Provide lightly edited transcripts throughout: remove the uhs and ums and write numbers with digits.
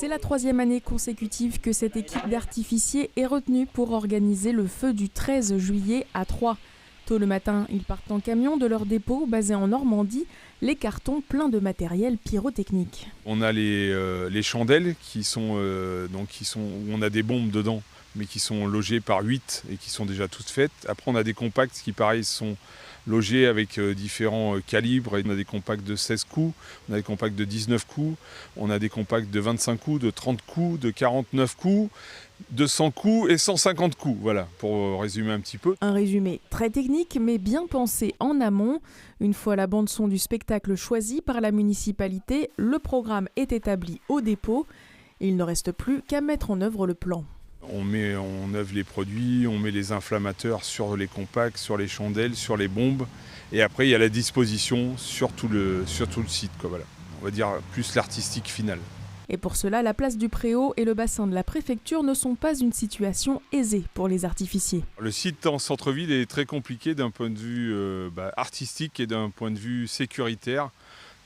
C'est la 3e année consécutive que cette équipe d'artificiers est retenue pour organiser le feu du 13 juillet à Troyes. Tôt le matin, ils partent en camion de leur dépôt basé en Normandie, les cartons pleins de matériel pyrotechnique. On a les chandelles où on a des bombes dedans, mais qui sont logées par 8 et qui sont déjà toutes faites. Après, on a des compacts qui, pareil, sont logés avec différents calibres. On a des compacts de 16 coups, on a des compacts de 19 coups, on a des compacts de 25 coups, de 30 coups, de 49 coups, de 100 coups et 150 coups. Voilà, pour résumer un petit peu. Un résumé très technique, mais bien pensé en amont. Une fois la bande-son du spectacle choisie par la municipalité, le programme est établi au dépôt. Il ne reste plus qu'à mettre en œuvre le plan. On met en œuvre les produits, on met les inflammateurs sur les compacts, sur les chandelles, sur les bombes. Et après, il y a la disposition sur tout le site, quoi, voilà. On va dire plus l'artistique finale. Et pour cela, la place du Préau et le bassin de la préfecture ne sont pas une situation aisée pour les artificiers. Le site en centre-ville est très compliqué d'un point de vue artistique et d'un point de vue sécuritaire.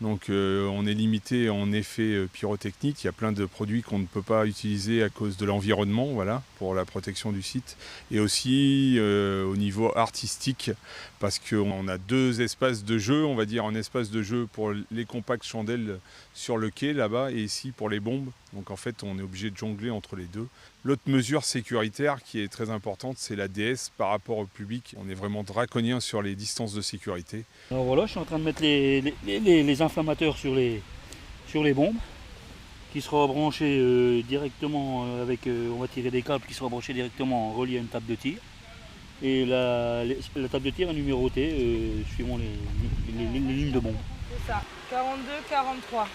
Donc on est limité en effet pyrotechnique. Il y a plein de produits qu'on ne peut pas utiliser à cause de l'environnement, voilà, pour la protection du site. Et aussi au niveau artistique, parce qu'on a 2 espaces de jeu, on va dire un espace de jeu pour les compacts chandelles sur le quai là-bas et ici pour les bombes. Donc en fait on est obligé de jongler entre les deux. L'autre mesure sécuritaire qui est très importante, c'est la DS par rapport au public. On est vraiment draconien sur les distances de sécurité. Alors voilà, je suis en train de mettre les inflammateurs sur les bombes qui sera branché directement avec, on va tirer des câbles qui sera branché directement relié à une table de tir. Et la table de tir est numérotée suivant les lignes de bombes. C'est ça, 42, 43.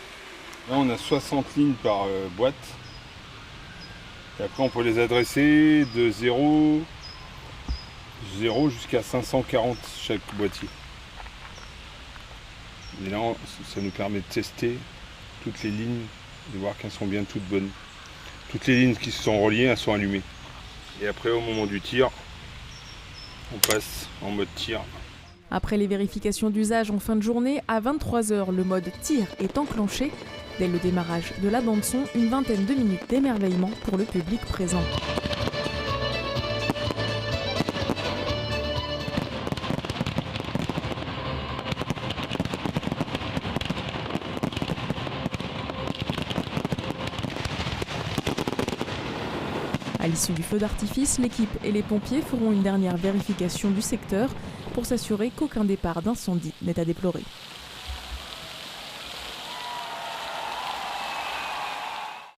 Là on a 60 lignes par boîte. Et après on peut les adresser de 0 jusqu'à 540 chaque boîtier. Et là ça nous permet de tester toutes les lignes, de voir qu'elles sont bien toutes bonnes. Toutes les lignes qui se sont reliées, elles sont allumées. Et après au moment du tir, on passe en mode tir. Après les vérifications d'usage en fin de journée, à 23 h, le mode tir est enclenché. Dès le démarrage de la bande-son, une vingtaine de minutes d'émerveillement pour le public présent. À l'issue du feu d'artifice, l'équipe et les pompiers feront une dernière vérification du secteur pour s'assurer qu'aucun départ d'incendie n'est à déplorer.